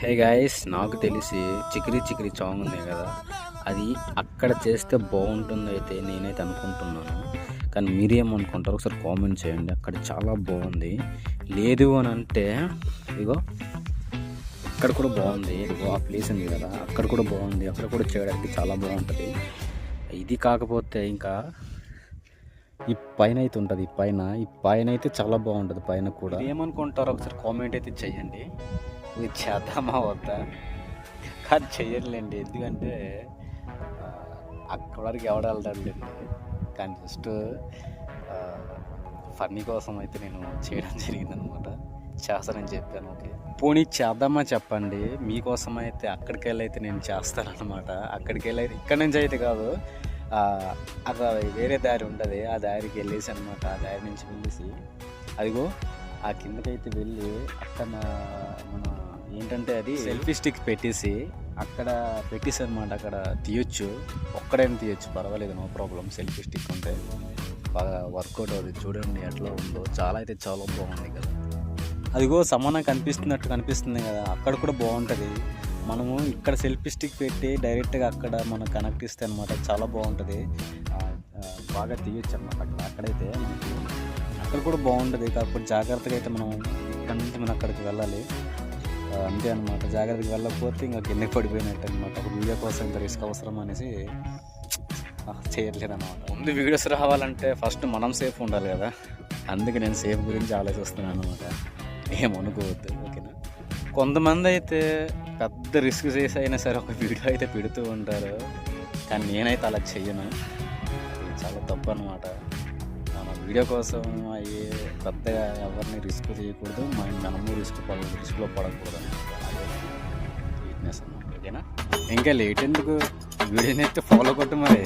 Hey guys, నాకు తెలిసి Chikiri Chikiri song ఉంది కదా, అది అక్కడ చేస్తే బాగుంటుంది అయితే నేనైతే అనుకుంటున్నాను. కానీ మీరేమనుకుంటారు ఒకసారి కామెంట్ చేయండి. అక్కడ చాలా బాగుంది. లేదు అని అంటే ఇగో అక్కడ కూడా బాగుంది. ఇదిగో ఆ ప్లేస్ ఉంది కదా, అక్కడ కూడా బాగుంది. అక్కడ కూడా చేయడానికి చాలా బాగుంటుంది. ఇది కాకపోతే ఇంకా ఈ పైన అయితే ఉంటుంది. ఈ పైన అయితే చాలా బాగుంటుంది. పైన కూడా ఏమనుకుంటారో ఒకసారి కామెంట్ అయితే చెయ్యండి. ఇది చేద్దామా వద్దా? కాదు, చెయ్యలేండి. ఎందుకంటే అక్కడి వరకు ఎవడ వెళ్తాడులేండి. కానీ జస్ట్ ఫన్నీ కోసం అయితే నేను చేయడం జరిగిందనమాట. చేస్తానని చెప్పాను. ఓకే, పోనీ చేద్దామా చెప్పండి. మీకోసం అయితే అక్కడికి వెళ్ళి అయితే నేను చేస్తానన్నమాట. అక్కడికి వెళ్ళి ఇక్కడ నుంచి అయితే కాదు, అక్కడ వేరే దారి ఉంటుంది. ఆ దారికి వెళ్ళేసి అనమాట. ఆ దారి నుంచి వెళ్ళేసి అదిగో ఆ కిందకైతే వెళ్ళి అక్కడ మన ఏంటంటే అది సెల్ఫీ స్టిక్ పెట్టేసి అక్కడ పెట్టేసి అనమాట. అక్కడ తీయొచ్చు, ఒక్కడైనా తీయొచ్చు, పర్వాలేదు, నో ప్రాబ్లం. సెల్ఫీ స్టిక్ ఉంటే బాగా వర్కౌట్ అవుతుంది. చూడండి ఎట్లా ఉందో, చాలా అయితే చాలా బాగుంది కదా. అదిగో సమానం కనిపిస్తుంది కదా, అక్కడ కూడా బాగుంటుంది. మనము ఇక్కడ సెల్ఫీ స్టిక్ పెట్టి డైరెక్ట్గా అక్కడ మనం కనెక్ట్ ఇస్తే అనమాట, చాలా బాగుంటుంది. బాగా తీయొచ్చు అనమాట. అక్కడైతే మనకి అక్కడ కూడా బాగుంటుంది. కాకపోతే జాగ్రత్తగా అయితే మనం ఇక్కడ నుంచి మనం అక్కడికి వెళ్ళాలి. అంతే అనమాట. జాగ్రత్తగా వెళ్ళకపోతే ఇంకా కిందకి పడిపోయినట్టు అనమాట. ఒక వీడియో కోసం ఇంత రిస్క్ అవసరం అనేసి చేయట్లేదు అనమాట. ముందు వీడియోస్ రావాలంటే ఫస్ట్ మనం సేఫ్ ఉండాలి కదా. అందుకే నేను సేఫ్ గురించి ఆలోచిస్తున్నాను అనమాట. ఏమనుకోవద్దు, ఓకేనా. కొంతమంది అయితే పెద్ద రిస్క్ చేసి అయినా సరే ఒక వీడియో అయితే పెడుతూ ఉంటారు. కానీ నేనైతే అలా చెయ్యను. ఇది చాలా తప్పు అనమాట. మన వీడియో కోసం అయ్యి పెద్దగా ఎవరిని రిస్క్ చేయకూడదు. మనము రిస్క్లో పడకూడదు అనమాట. అదే వీక్నెస్ అన్నమాట, ఓకేనా. ఇంకా లేట్ ఎందుకు, వీడియోని అయితే ఫాలో కొట్టు మరి.